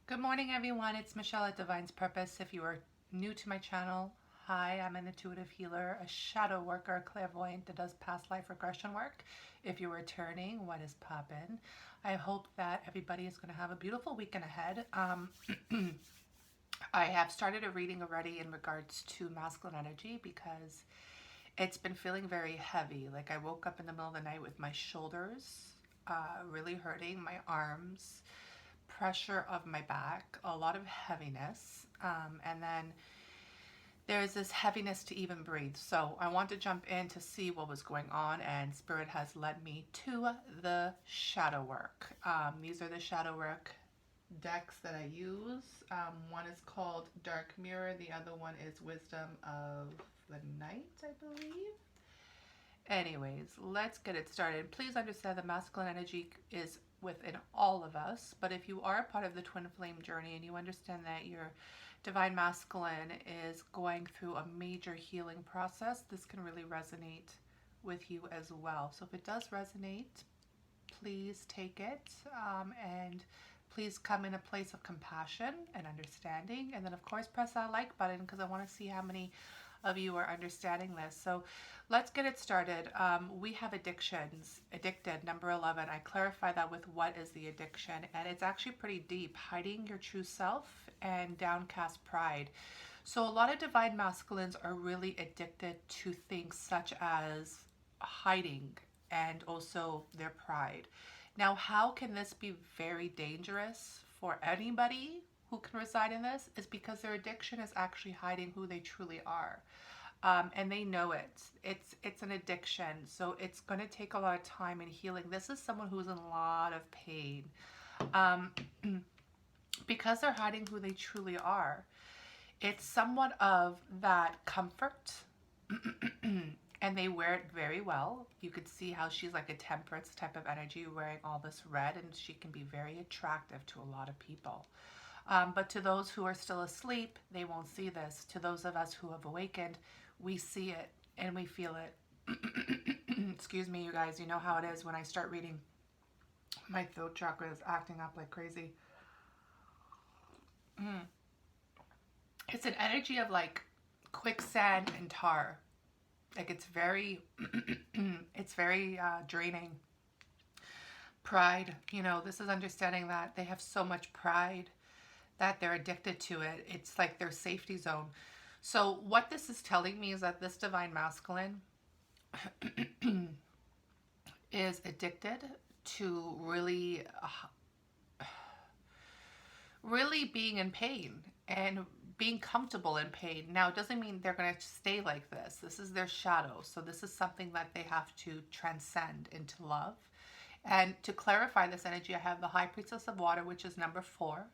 Good morning, everyone. It's Michelle at Divine's Purpose. If you are new to my channel, hi, I'm an intuitive healer, a shadow worker, a clairvoyant that does past life regression work. If you're returning, what is poppin'? I hope that everybody is going to have a beautiful weekend ahead. I have started a reading already in regards to masculine energy because it's been feeling very heavy. Like I woke up in the middle of the night with my shoulders really hurting, my arms, pressure of my back, a lot of heaviness, and then there's this heaviness to even breathe. So I want to jump in to see what was going on, and Spirit has led me to the shadow work. These are the shadow work decks that I use. One is called Dark Mirror, the other one is Wisdom of the Night, I believe. Anyways, let's get it started. Please understand the masculine energy is within all of us, but if you are a part of the twin flame journey and you understand that your divine masculine is going through a major healing process, this can really resonate with you as well. So if it does resonate, please take it, and please come in a place of compassion and understanding, and then of course press that like button because I want to see how many of you are understanding this. So let's get it started. We have addictions. Addicted, number 11. I clarify that with what is the addiction, and it's actually pretty deep. Hiding your true self and downcast pride. So a lot of divine masculines are really addicted to things such as hiding and also their pride. Now, how can this be very dangerous for anybody who can reside in this? Is because their addiction is actually hiding who they truly are. And they know it. It's an addiction, so it's going to take a lot of time and healing. This is someone who's in a lot of pain um, because they're hiding who they truly are. It's somewhat of that comfort, and they wear it very well. You could see how she's like a temperance type of energy, wearing all this red, and she can be very attractive to a lot of people. But to those who are still asleep, they won't see this. To those of us who have awakened, we see it and we feel it. Excuse me, you guys. You know how it is when I start reading. My throat chakra is acting up like crazy. It's an energy of like quicksand and tar. Like it's very, it's very draining. Pride, this is understanding that they have so much pride that they're addicted to it. It's like their safety zone. So what this is telling me is that this divine masculine is addicted to really being in pain and being comfortable in pain. Now, it doesn't mean they're going to stay like this. This is their shadow. So this is something that they have to transcend into love. And to clarify this energy, I have the High Priestess of Water, which is number 4.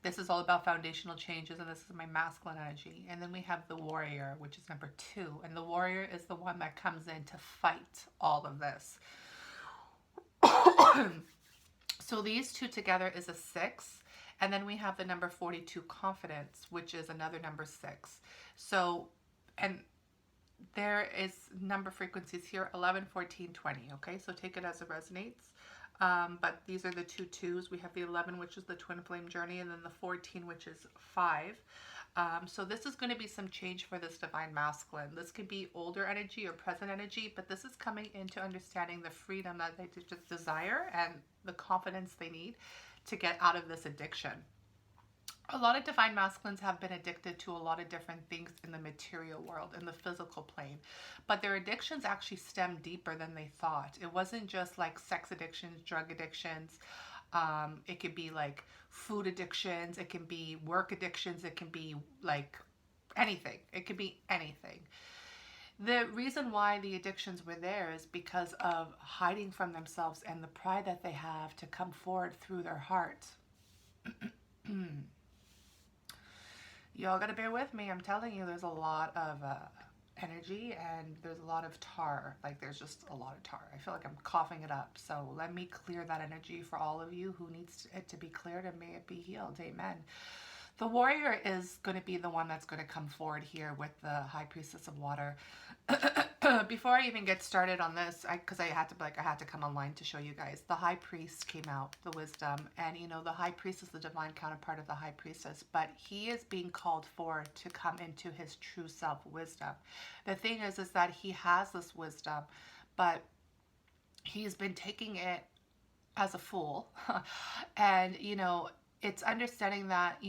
This is all about foundational changes, and this is my masculine energy. And then we have the Warrior, which is number 2. And the Warrior is the one that comes in to fight all of this. So these two together is a 6. And then we have the number 42, Confidence, which is another number 6. So, and there is number frequencies here, 11, 14, 20. Okay, so take it as it resonates. But these are the two twos. We have the 11, which is the twin flame journey, and then the 14, which is 5. So this is going to be some change for this divine masculine. This could be older energy or present energy, but this is coming into understanding the freedom that they desire and the confidence they need to get out of this addiction. A lot of divine masculines have been addicted to a lot of different things in the material world, in the physical plane. But their addictions actually stem deeper than they thought. It wasn't just like sex addictions, drug addictions. It could be like food addictions. It can be work addictions. It can be like anything. It could be anything. The reason why the addictions were there is because of hiding from themselves and the pride that they have to come forward through their heart. Y'all gotta bear with me. I'm telling you, there's a lot of energy and there's a lot of tar. Like there's just a lot of tar. I feel like I'm coughing it up. So let me clear that energy for all of you who needs it to be cleared, and may it be healed. Amen. The Warrior is going to be the one that's going to come forward here with the High Priestess of Water. before I even get started on this, because I had to come online to show you guys. The high priest came out, the wisdom, and you know the high priest is the divine counterpart of the high priestess, but he is being called forward to come into his true self wisdom. The thing is that he has this wisdom, but he's been taking it as a fool, and you know it's understanding that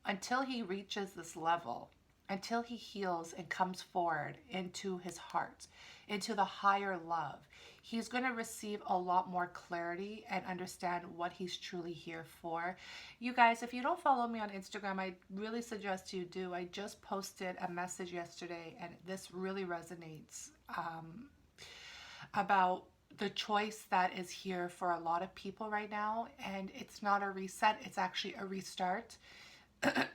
until he reaches this level, until he heals and comes forward into his heart, into the higher love, he's going to receive a lot more clarity and understand what he's truly here for. You guys, if you don't follow me on Instagram, I really suggest you do. I just posted a message yesterday, and this really resonates about the choice that is here for a lot of people right now. And it's not a reset, it's actually a restart.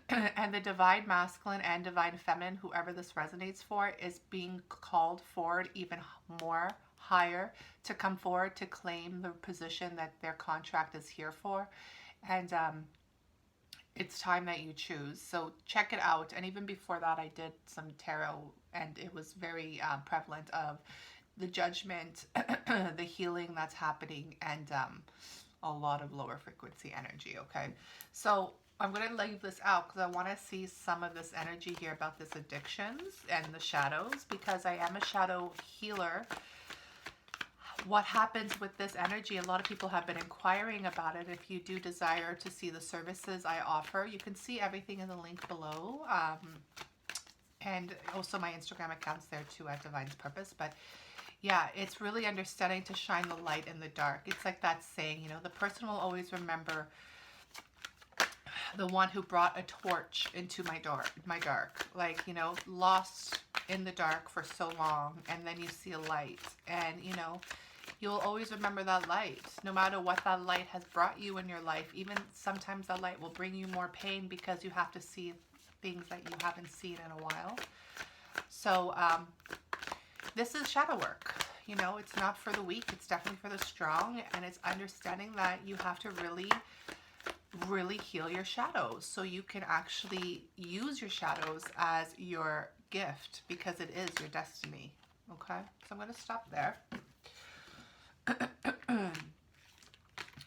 And the divine masculine and divine feminine, whoever this resonates for, is being called forward even more higher to come forward to claim the position that their contract is here for. And it's time that you choose. So check it out. And even before that, I did some tarot, and it was very prevalent of the judgment, the healing that's happening, and a lot of lower frequency energy. Okay, so I'm going to leave this out because I want to see some of this energy here about this addictions and the shadows, because I am a shadow healer. What happens with this energy? A lot of people have been inquiring about it. If you do desire to see the services I offer, you can see everything in the link below. And also my Instagram account's there too at Divine's Purpose. But yeah, it's really understanding to shine the light in the dark. It's like that saying, the person will always remember the one who brought a torch into my dark, like, lost in the dark for so long, and then you see a light, and you'll always remember that light, no matter what that light has brought you in your life. Even sometimes that light will bring you more pain because you have to see things that you haven't seen in a while. So this is shadow work. It's not for the weak, it's definitely for the strong, and it's understanding that you have to really heal your shadows so you can actually use your shadows as your gift, because it is your destiny. Okay, so I'm going to stop there.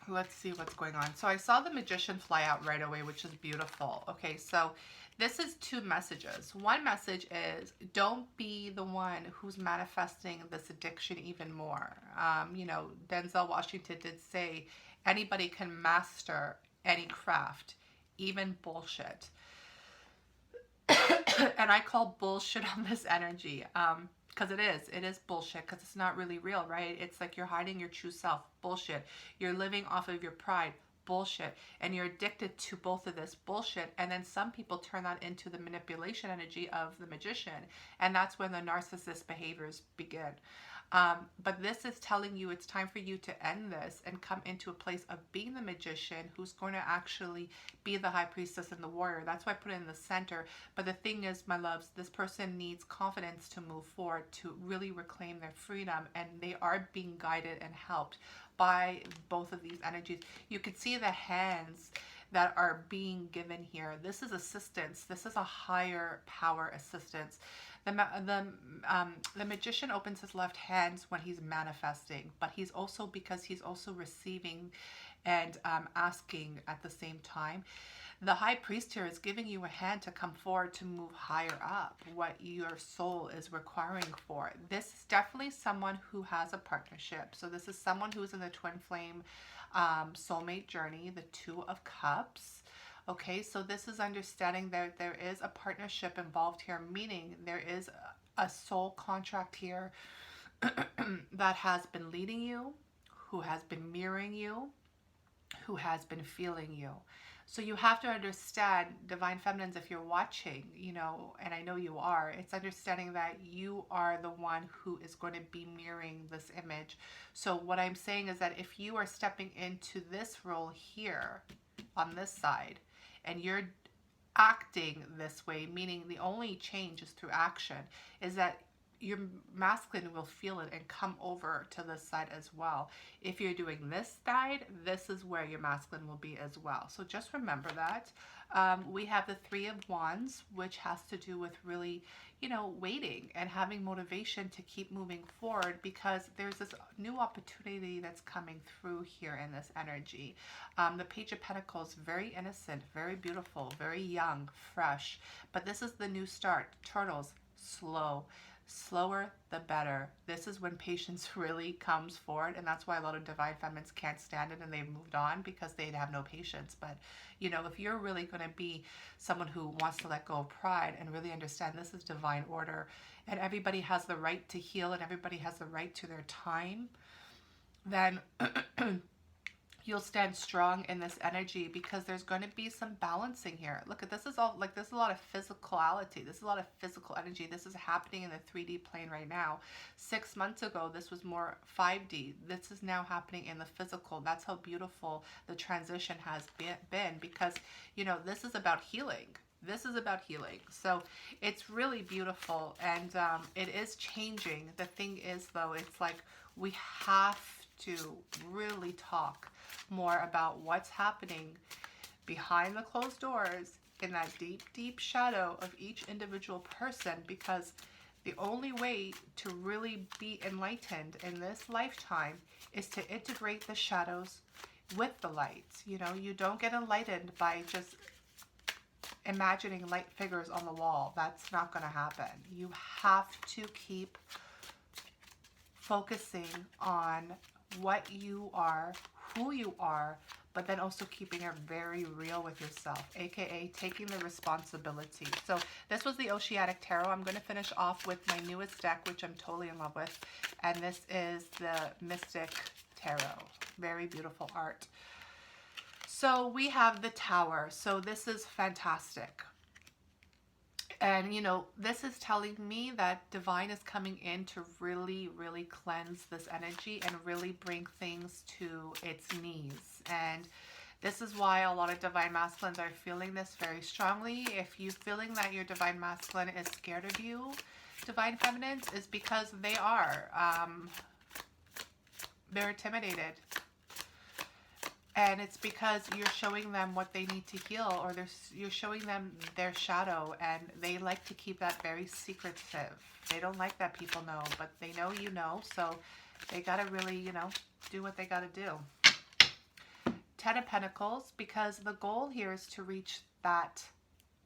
Let's see what's going on. So I saw the Magician fly out right away, which is beautiful. Okay, so this is two messages. One message is, don't be the one who's manifesting this addiction even more. Denzel Washington did say anybody can master any craft, even bullshit. And I call bullshit on this energy, because it is bullshit, because it's not really real, right? It's like you're hiding your true self, bullshit. You're living off of your pride, bullshit. And you're addicted to both of this, bullshit. And then some people turn that into the manipulation energy of the magician, and that's when the narcissist behaviors begin. But this is telling you it's time for you to end this and come into a place of being the magician who's going to actually be the high priestess and the warrior. That's why I put it in the center. But the thing is, my loves, this person needs confidence to move forward, to really reclaim their freedom. And they are being guided and helped by both of these energies. You can see the hands that are being given here. This is assistance. This is a higher power assistance. The magician opens his left hand when he's manifesting, but he's also receiving and asking at the same time. The high priest here is giving you a hand to come forward to move higher up, what your soul is requiring for. This is definitely someone who has a partnership. So this is someone who's in the twin flame soulmate journey, the Two of Cups. Okay, so this is understanding that there is a partnership involved here, meaning there is a soul contract here that has been leading you, who has been mirroring you, who has been feeling you. So you have to understand, Divine Feminines, if you're watching, and I know you are, it's understanding that you are the one who is going to be mirroring this image. So what I'm saying is that if you are stepping into this role here on this side, and you're acting this way, meaning the only change is through action, is that your masculine will feel it and come over to this side as well. If you're doing this side, this is where your masculine will be as well. So just remember that. We have the Three of Wands, which has to do with really, you know, waiting and having motivation to keep moving forward, because there's this new opportunity that's coming through here in this energy. The Page of Pentacles, very innocent, very beautiful, very young, fresh, but this is the new start. Turtles, slow. Slower the better. This is when patience really comes forward, and that's why a lot of divine feminines can't stand it and they've moved on, because they have no patience. But you know, if you're really going to be someone who wants to let go of pride and really understand this is divine order and everybody has the right to heal and everybody has the right to their time, then you'll stand strong in this energy, because there's going to be some balancing here. Look at this, is all like, this is a lot of physicality. This is a lot of physical energy. This is happening in the 3D plane right now. 6 months ago, this was more 5D. This is now happening in the physical. That's how beautiful the transition has been, because, you know, this is about healing. This is about healing. So it's really beautiful, and it is changing. The thing is, though, it's like we have to really talk more about what's happening behind the closed doors in that deep, deep shadow of each individual person, because the only way to really be enlightened in this lifetime is to integrate the shadows with the lights. You know, you don't get enlightened by just imagining light figures on the wall. That's not going to happen. You have to keep focusing on what you are, who you are, but then also keeping it very real with yourself, aka taking the responsibility. So this was the Oceanic Tarot. I'm going to finish off with my newest deck, which I'm totally in love with, and this is the Mystic Tarot. Very beautiful art. So we have the Tower. So this is fantastic. And, you know, this is telling me that divine is coming in to really, really cleanse this energy and really bring things to its knees. And this is why a lot of divine masculines are feeling this very strongly. If you're feeling that your divine masculine is scared of you, divine feminines, is because they are. They're intimidated. And it's because you're showing them what they need to heal, or you're showing them their shadow, and they like to keep that very secretive. They don't like that people know, but they know you know, so they got to really, you know, do what they got to do. Ten of Pentacles, because the goal here is to reach that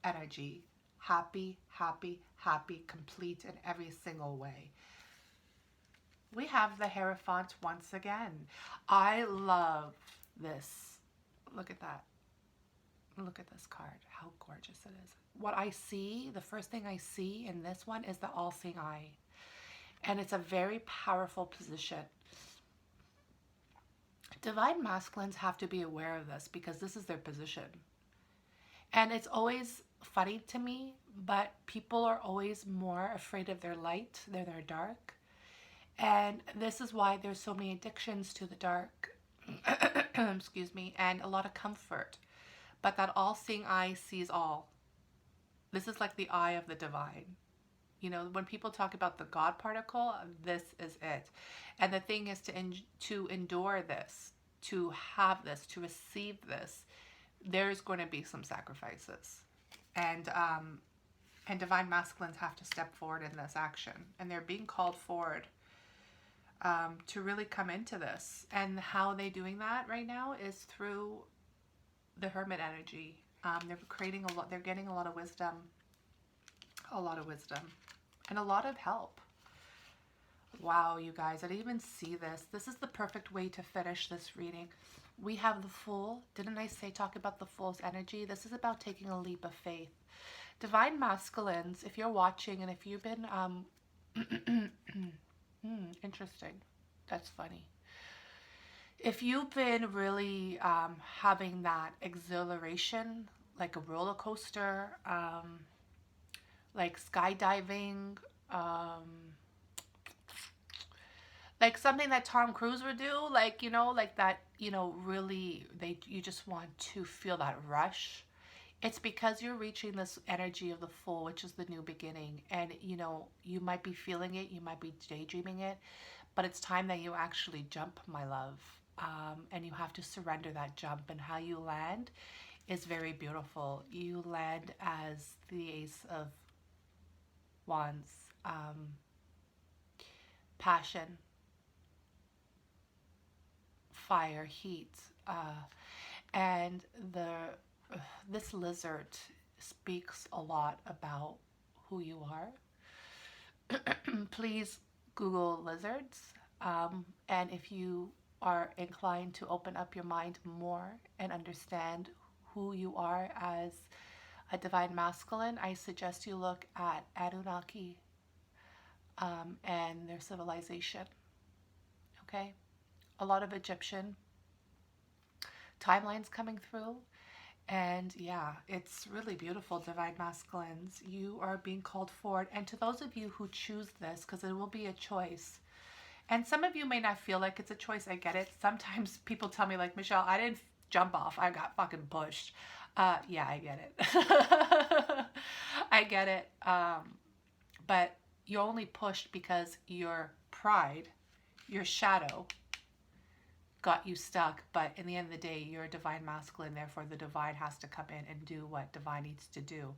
energy. Happy, happy, happy, complete in every single way. We have the Hierophant once again. I love this. Look at that. Look at this card. How gorgeous it is. What I see, the first thing I see in this one is the all-seeing eye. And it's a very powerful position. Divine masculines have to be aware of this, because this is their position. And it's always funny to me, but people are always more afraid of their light than their dark. And this is why there's so many addictions to the dark. Excuse me, and a lot of comfort. But that all-seeing eye sees all. This is like the eye of the divine. You know, when people talk about the God particle, this is it. And the thing is to endure this, to have this, to receive this, there's going to be some sacrifices. And divine masculines have to step forward in this action. And they're being called forward to really come into this. And how they're doing that right now is through the Hermit energy. They're creating a lot, they're getting a lot of wisdom, and a lot of help. Wow, you guys, I didn't even see this. This is the perfect way to finish this reading. We have the Fool. Didn't I say talk about the Fool's energy? This is about taking a leap of faith. Divine masculines, if you're watching and if you've been interesting. That's funny. If you've been really having that exhilaration, like a roller coaster, like skydiving, like something that Tom Cruise would do, like, you know, like that, you know, really, you just want to feel that rush. It's because you're reaching this energy of the full, which is the new beginning. And, you might be feeling it, you might be daydreaming it, but it's time that you actually jump, my love. And you have to surrender that jump. And how you land is very beautiful. You land as the Ace of Wands, passion, fire, heat, and this lizard speaks a lot about who you are. Please Google lizards, and if you are inclined to open up your mind more and understand who you are as a divine masculine, I suggest you look at Anunnaki, and their civilization. Okay, a lot of Egyptian timelines coming through. And yeah, it's really beautiful, divine masculines. You are being called forward. And to those of you who choose this, because it will be a choice, and some of you may not feel like it's a choice, I get it. Sometimes people tell me, like, Michelle, I didn't jump off, I got fucking pushed. Yeah, I get it. I get it. But you're only pushed because your pride, your shadow, got you stuck. But in the end of the day, you're a divine masculine, therefore the divine has to come in and do what divine needs to do.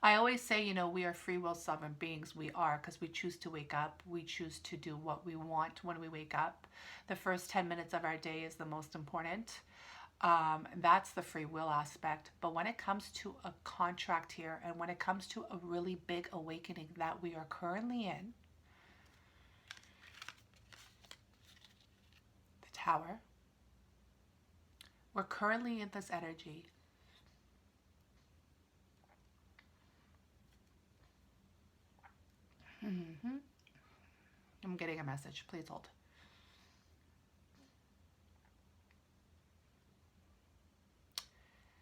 I always say, we are free will sovereign beings. We are, because we choose to wake up. We choose to do what we want when we wake up. The first 10 minutes of our day is the most important. That's the free will aspect. But when it comes to a contract here, and when it comes to a really big awakening that we are currently in, the Tower, we're currently in this energy. I'm getting a message. Please hold.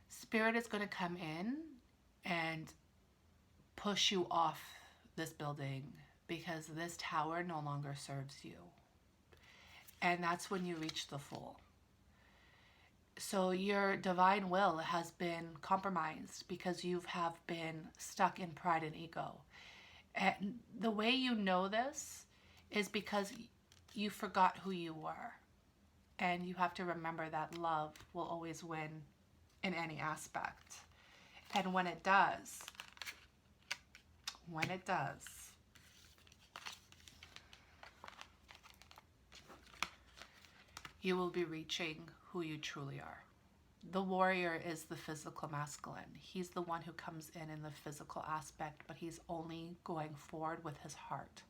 Spirit is going to come in and push you off this building because this tower no longer serves you. And that's when you reach the full. So your divine will has been compromised because you have been stuck in pride and ego. And the way you know this is because you forgot who you were. And you have to remember that love will always win in any aspect. And when it does, you will be reaching who you truly are. The warrior is the physical masculine. He's the one who comes in the physical aspect, but he's only going forward with his heart.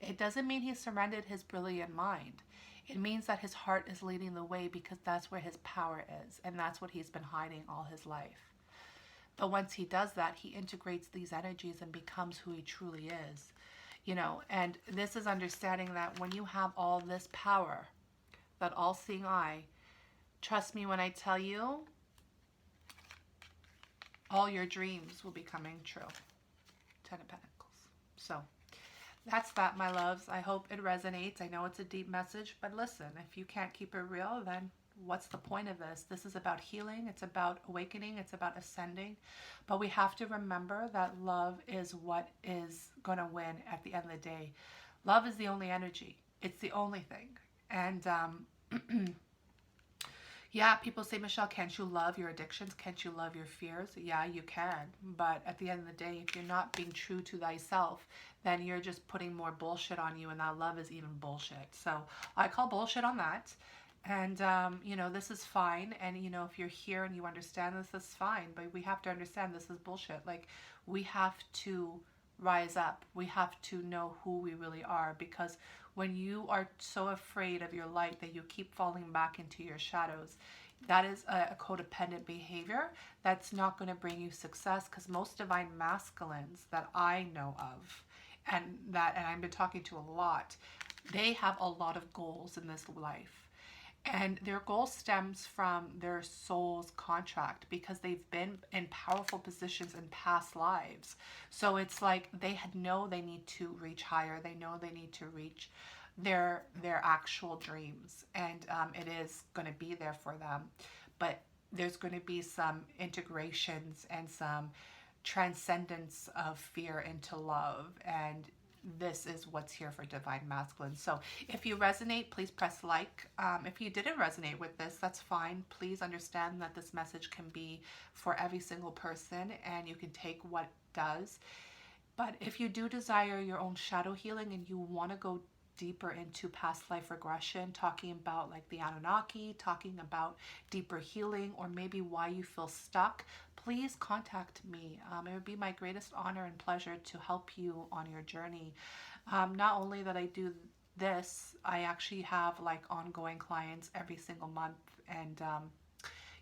It doesn't mean he surrendered his brilliant mind. It means that his heart is leading the way because that's where his power is, and that's what he's been hiding all his life. But once he does that, he integrates these energies and becomes who he truly is. And this is understanding that when you have all this power, that all-seeing eye, trust me when I tell you, all your dreams will be coming true. 10 of Pentacles. So that's that, my loves. I hope it resonates. I know it's a deep message, but listen, if you can't keep it real, then what's the point of this? This is about healing. It's about awakening. It's about ascending. But we have to remember that love is what is going to win at the end of the day. Love is the only energy. It's the only thing. And yeah, people say, Michelle, can't you love your addictions? Can't you love your fears? Yeah, you can. But at the end of the day, if you're not being true to thyself, then you're just putting more bullshit on you, and that love is even bullshit. So I call bullshit on that. And, this is fine. And, if you're here and you understand this is fine. But we have to understand this is bullshit. Like, we have to rise up. We have to know who we really are, because when you are so afraid of your light that you keep falling back into your shadows, that is a codependent behavior that's not going to bring you success. Because most divine masculines that I know of, and I've been talking to a lot, they have a lot of goals in this life. And their goal stems from their soul's contract, because they've been in powerful positions in past lives. So it's like they know they need to reach higher. They know they need to reach their actual dreams. And it is going to be there for them. But there's going to be some integrations and some transcendence of fear into love. And this is what's here for Divine Masculine. So if you resonate, please press like. If you didn't resonate with this, that's fine. Please understand that this message can be for every single person, and you can take what does. But if you do desire your own shadow healing and you want to go deeper into past life regression, talking about like the Anunnaki, talking about deeper healing, or maybe why you feel stuck, please contact me. It would be my greatest honor and pleasure to help you on your journey. Not only that I do this, I actually have like ongoing clients every single month. And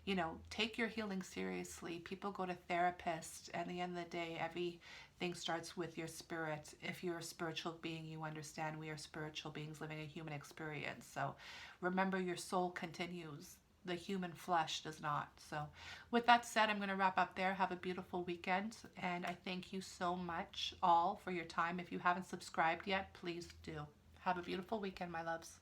you know, take your healing seriously. People go to therapists, and at the end of the day, everything starts with your spirit. If you're a spiritual being, you understand we are spiritual beings living a human experience. So remember, your soul continues. The human flesh does not. So with that said, I'm going to wrap up there. Have a beautiful weekend. And I thank you so much all for your time. If you haven't subscribed yet, please do. Have a beautiful weekend, my loves.